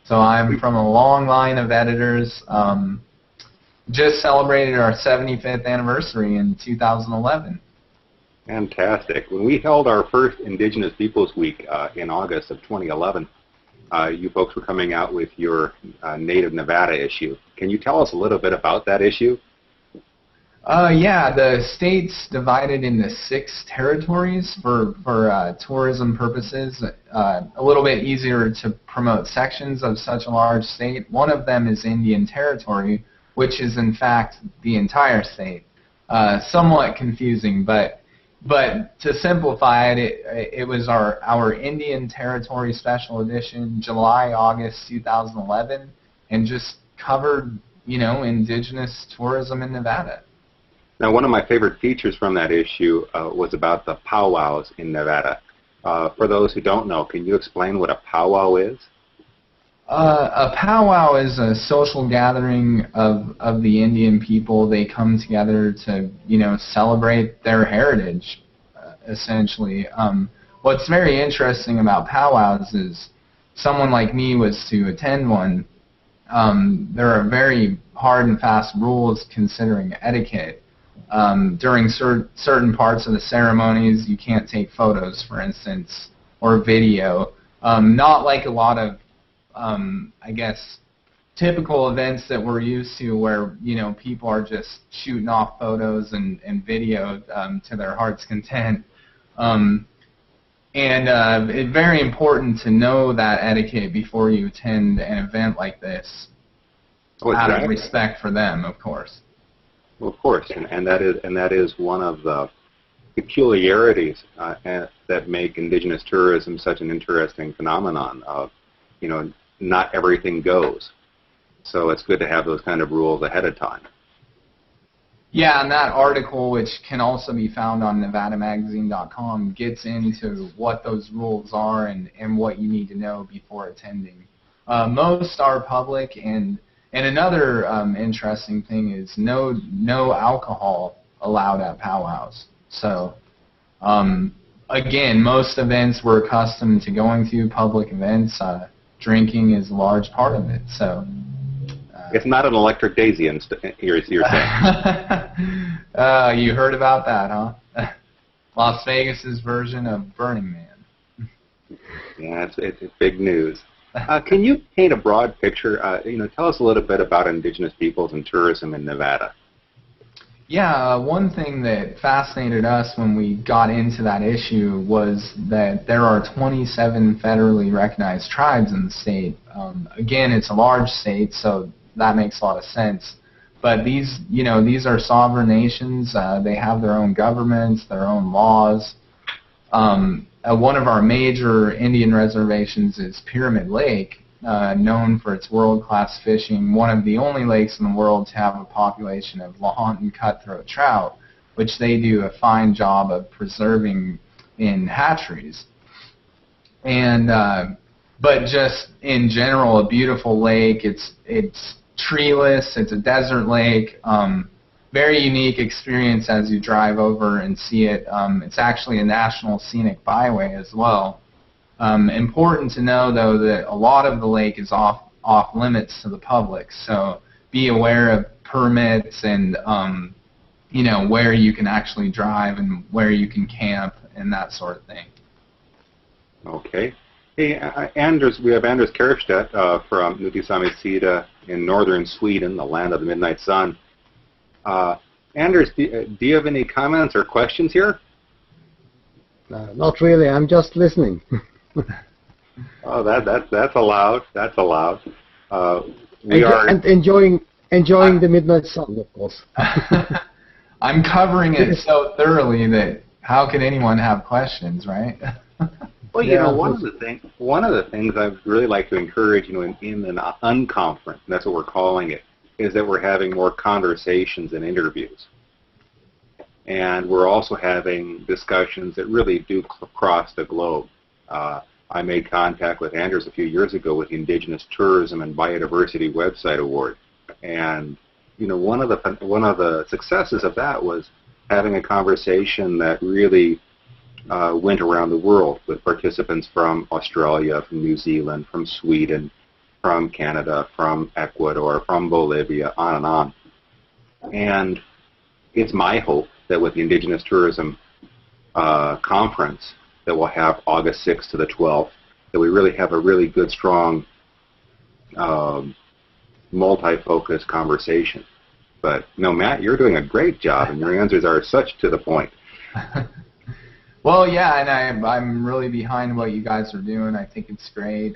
So I'm from a long line of editors. Just celebrated our 75th anniversary in 2011. Fantastic. When we held our first Indigenous Peoples Week in August of 2011, you folks were coming out with your Native Nevada issue. Can you tell us a little bit about that issue? Yeah, the state's divided into 6 territories for tourism purposes. A little bit easier to promote sections of such a large state. One of them is Indian Territory, which is in fact the entire state. Somewhat confusing, but to simplify it, it was our Indian Territory Special Edition, July-August 2011, and just covered, indigenous tourism in Nevada. Now, one of my favorite features from that issue was about the powwows in Nevada. For those who don't know, can you explain what a powwow is? A powwow is a social gathering of the Indian people. They come together to, celebrate their heritage, essentially. What's very interesting about powwows is someone like me was to attend one. There are very hard and fast rules considering etiquette. During certain parts of the ceremonies, you can't take photos, for instance, or video. Not like a lot of I guess, typical events that we're used to where, people are just shooting off photos and video to their heart's content. It's very important to know that etiquette before you attend an event like this, out of respect for them, of course. Well, of course, and that is one of the peculiarities that make indigenous tourism such an interesting phenomenon. Not everything goes. So it's good to have those kind of rules ahead of time. Yeah, and that article, which can also be found on NevadaMagazine.com, gets into what those rules are and what you need to know before attending. Most are public, and another interesting thing is no alcohol allowed at powwows. So, again, most events we're accustomed to going to, public events, drinking is a large part of it. So it's not an electric daisy, you're saying. You heard about that, huh? Las Vegas's version of Burning Man. Yeah, it's big news. Can you paint a broad picture? Tell us a little bit about indigenous peoples and tourism in Nevada. Yeah, one thing that fascinated us when we got into that issue was that there are 27 federally recognized tribes in the state. Again, it's a large state, so that makes a lot of sense. But these are sovereign nations. They have their own governments, their own laws. One of our major Indian reservations is Pyramid Lake, known for its world-class fishing, one of the only lakes in the world to have a population of Lahontan cutthroat trout, which they do a fine job of preserving in hatcheries. And but just in general, a beautiful lake. It's treeless. It's a desert lake. Very unique experience as you drive over and see it. It's actually a national scenic byway as well. Important to know, though, that a lot of the lake is off limits to the public, so be aware of permits and where you can actually drive and where you can camp and that sort of thing. Okay. Hey, Anders, we have Anders Kerfstedt from Nutisamisida in northern Sweden, the land of the midnight sun. Anders, do you have any comments or questions here? Not really. I'm just listening. Oh, that's allowed. That's allowed. And enjoying the midnight sun, of course. I'm covering it so thoroughly that how could anyone have questions, right? Well, one of the things I'd really like to encourage, in an unconference, and that's what we're calling it, is that we're having more conversations and interviews. And we're also having discussions that really do cross the globe. I made contact with Anders a few years ago with the Indigenous Tourism and Biodiversity Website Award, and one of the successes of that was having a conversation that really went around the world with participants from Australia, from New Zealand, from Sweden, from Canada, from Ecuador, from Bolivia, on and on. And it's my hope that with the Indigenous Tourism Conference that we'll have August 6th to the 12th, that we really have a really good, strong, multi-focused conversation. But no, Matt, you're doing a great job, and your answers are such to the point. Well, yeah, and I'm really behind what you guys are doing. I think it's great.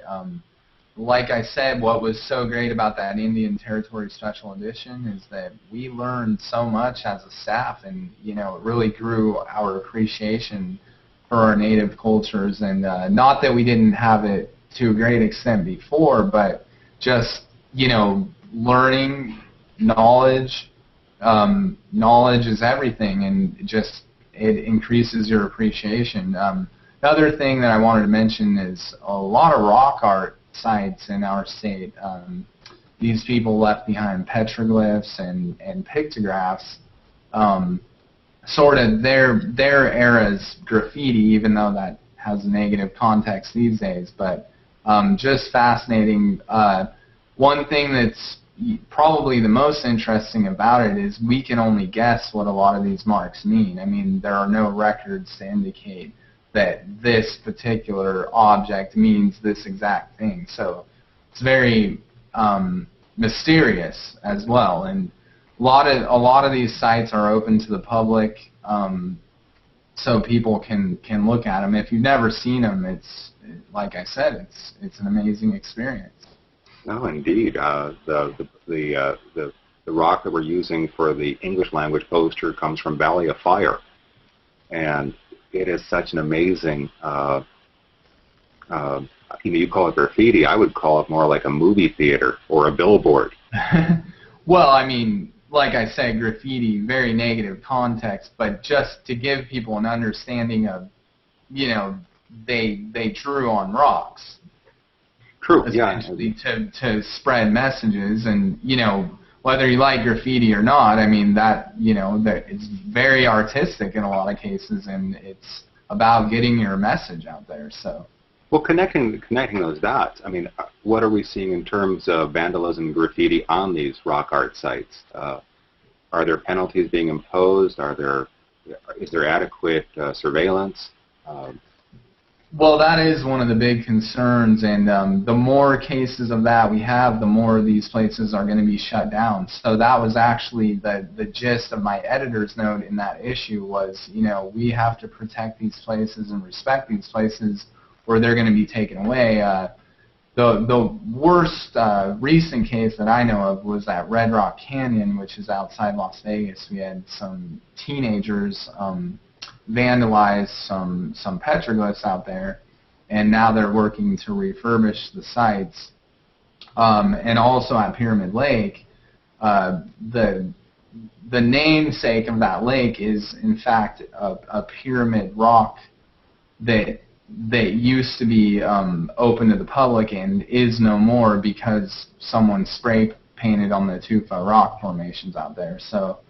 Like I said, what was so great about that Indian Territory Special Edition is that we learned so much as a staff, and it really grew our appreciation for our native cultures. And not that we didn't have it to a great extent before, but just learning, knowledge. Knowledge is everything, and just it increases your appreciation. Another thing that I wanted to mention is a lot of rock art sites in our state. These people left behind petroglyphs and pictographs, sort of their era's graffiti, even though that has a negative context these days. But just fascinating. One thing that's probably the most interesting about it is we can only guess what a lot of these marks mean. I mean, there are no records to indicate that this particular object means this exact thing. So it's very mysterious as well. And a lot of these sites are open to the public, so people can look at them. If you've never seen them, it's like I said, it's an amazing experience. No, indeed. The rock that we're using for the English language poster comes from Valley of Fire, and it is such an amazing. You call it graffiti. I would call it more like a movie theater or a billboard. Well, I mean, like I said, graffiti, very negative context, but just to give people an understanding of, they drew on rocks. True, essentially, to spread messages, and whether you like graffiti or not, I mean that it's very artistic in a lot of cases, and it's about getting your message out there. So, well, connecting those dots. I mean, what are we seeing in terms of vandalism, graffiti on these rock art sites? Are there penalties being imposed? Is there adequate surveillance? Well, that is one of the big concerns, and the more cases of that we have, the more these places are going to be shut down. So that was actually the gist of my editor's note in that issue was, we have to protect these places and respect these places, or they're going to be taken away. The worst recent case that I know of was at Red Rock Canyon, which is outside Las Vegas. We had some teenagers vandalized some petroglyphs out there, and now they're working to refurbish the sites. And also at Pyramid Lake, the namesake of that lake is in fact a pyramid rock that used to be open to the public and is no more because someone spray painted on the tufa rock formations out there. So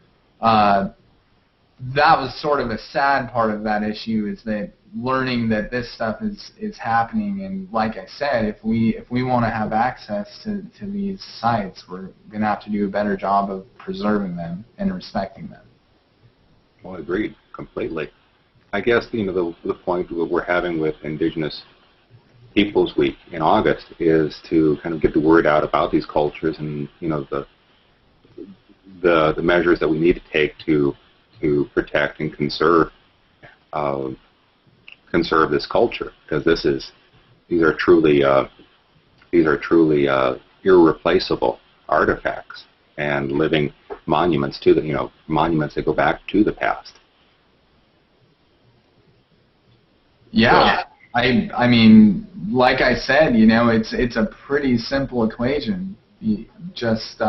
that was sort of a sad part of that issue, is that learning that this stuff is happening. And like I said, if we want to have access to these sites, we're going to have to do a better job of preserving them and respecting them. Well, agreed completely. I guess the point that we're having with Indigenous Peoples Week in August is to kind of get the word out about these cultures and the measures that we need to take to protect and conserve this culture, because these are truly irreplaceable artifacts and living monuments to monuments that go back to the past. Yeah, I mean, like I said, it's a pretty simple equation. You just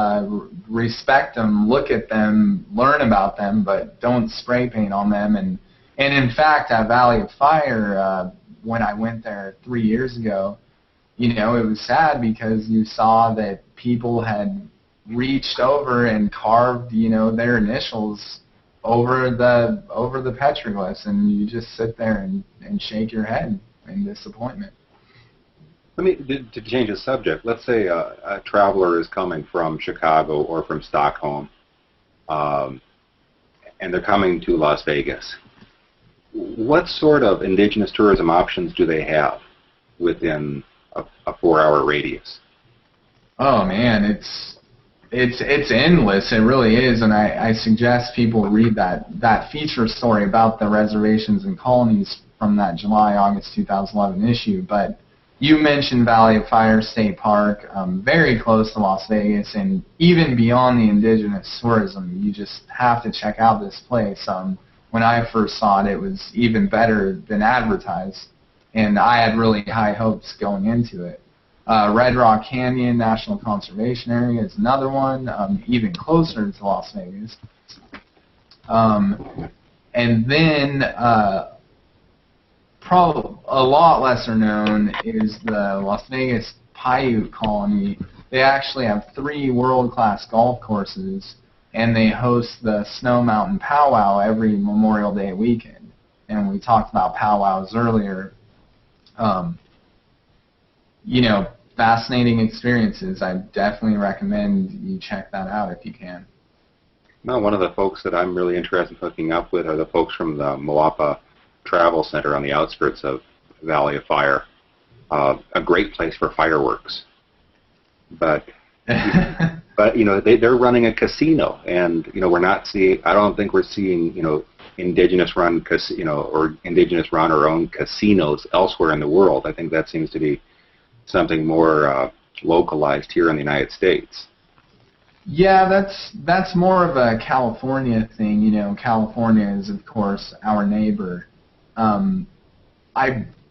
respect them, look at them, learn about them, but don't spray paint on them. And in fact, at Valley of Fire, when I went there 3 years ago, it was sad because you saw that people had reached over and carved, their initials over the petroglyphs, and you just sit there and shake your head in disappointment. Let me, to change the subject, let's say a traveler is coming from Chicago or from Stockholm, and they're coming to Las Vegas. What sort of indigenous tourism options do they have within a 4-hour radius? Oh man, it's endless. It really is, and I suggest people read that feature story about the reservations and colonies from that July-August 2011 issue. But you mentioned Valley of Fire State Park, very close to Las Vegas, and even beyond the indigenous tourism, you just have to check out this place. When I first saw it, it was even better than advertised, and I had really high hopes going into it. Red Rock Canyon National Conservation Area is another one, even closer to Las Vegas. And then probably a lot lesser known is the Las Vegas Paiute Colony. They actually have 3 world-class golf courses, and they host the Snow Mountain Powwow every Memorial Day weekend. And we talked about powwows earlier. You know, fascinating experiences. I definitely recommend you check that out if you can. No, one of the folks that I'm really interested in hooking up with are the folks from the Moapa Travel Center on the outskirts of Valley of Fire. A great place for fireworks. But but you know, they're running a casino, and you know, we're not seeing. I don't think we're seeing, you know, indigenous run or indigenous run or owned casinos elsewhere in the world. I think that seems to be something more localized here in the United States. Yeah, that's more of a California thing. You know, California is, of course, our neighbor.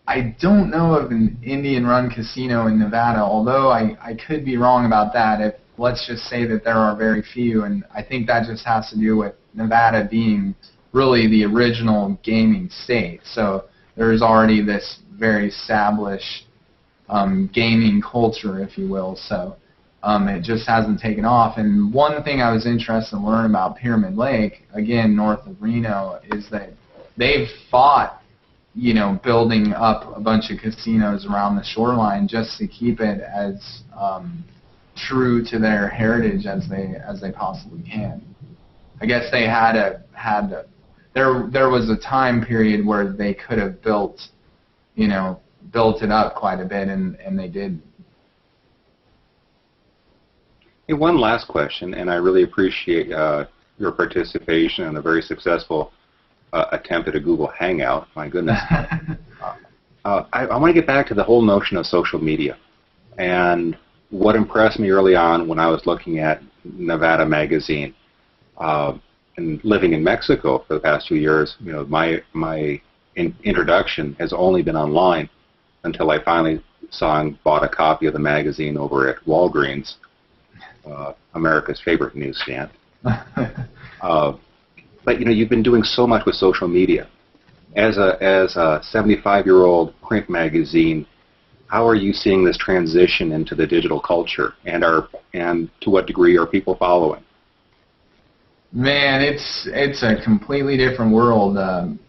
I don't know of an Indian-run casino in Nevada, although I could be wrong about that. If let's just say that there are very few, and I think that just has to do with Nevada being really the original gaming state. So there's already this very established gaming culture, if you will. So it just hasn't taken off. And one thing I was interested to learn about Pyramid Lake, again, north of Reno, is that they've fought, you know, building up a bunch of casinos around the shoreline just to keep it as true to their heritage as they possibly can. I guess they there was a time period where they could have built it up quite a bit, and they did. Hey, one last question, and I really appreciate your participation in a very successful attempt at a Google Hangout. My goodness. I want to get back to the whole notion of social media. And what impressed me early on when I was looking at Nevada Magazine, and living in Mexico for the past 2 years, you know, my introduction has only been online until I finally saw and bought a copy of the magazine over at Walgreens, America's favorite newsstand. But you know, you've been doing so much with social media. As a 75-year-old print magazine, how are you seeing this transition into the digital culture, and to what degree are people following? Man, it's a completely different world.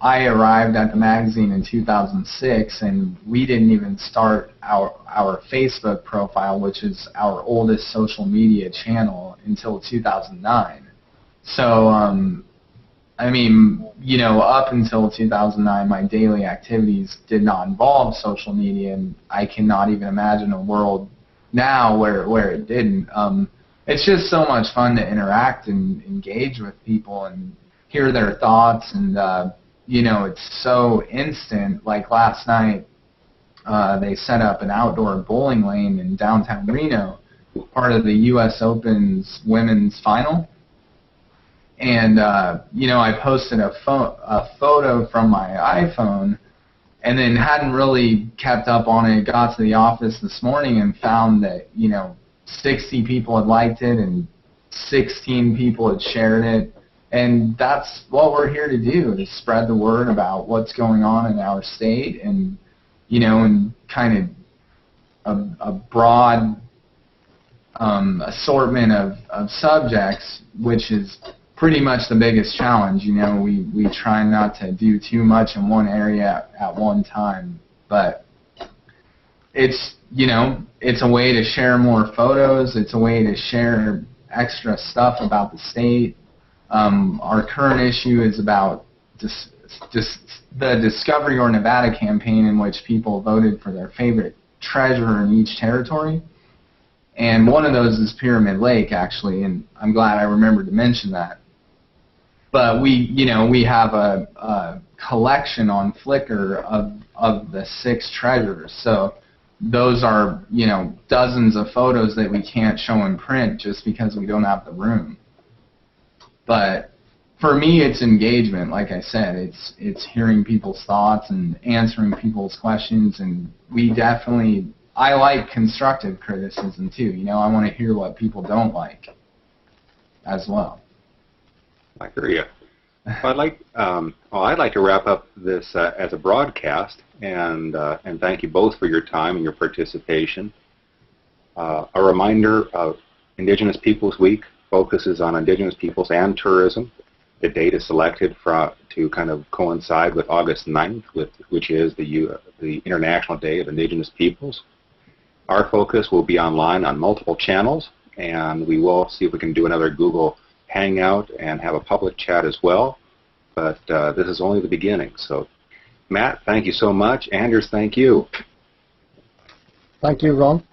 I arrived at the magazine in 2006, and we didn't even start our Facebook profile, which is our oldest social media channel, until 2009. So, I mean, you know, up until 2009, my daily activities did not involve social media, and I cannot even imagine a world now where it didn't. It's just so much fun to interact and engage with people and hear their thoughts, and you know, it's so instant. Like last night, they set up an outdoor bowling lane in downtown Reno, part of the U.S. Open's women's final. And you know, I posted a photo from my iPhone, and then hadn't really kept up on it. Got to the office this morning and found that, you know, 60 people had liked it and 16 people had shared it. And that's what we're here to do, is spread the word about what's going on in our state, and, you know, and kind of a broad assortment of subjects, which is pretty much the biggest challenge. You know, we try not to do too much in one area at one time, but it's, you know, it's a way to share more photos. It's a way to share extra stuff about the state. Our current issue is about just the Discovery Your Nevada campaign, in which people voted for their favorite treasure in each territory. And one of those is Pyramid Lake, actually, and I'm glad I remembered to mention that. But we have a collection on Flickr of the 6 treasures. So those are, dozens of photos that we can't show in print just because we don't have the room. But for me, it's engagement. Like I said, it's hearing people's thoughts and answering people's questions, and I like constructive criticism too. I want to hear what people don't like as well. I hear you. I'd like to wrap up this as a broadcast, and thank you both for your time and your participation. A reminder of Indigenous Peoples Week focuses on Indigenous peoples and tourism. The date is selected to kind of coincide with August 9th, which is the International Day of Indigenous Peoples. Our focus will be online on multiple channels, and we will see if we can do another Google Hangout and have a public chat as well. But this is only the beginning. So, Matt, thank you so much. Anders, thank you. Thank you, Ron.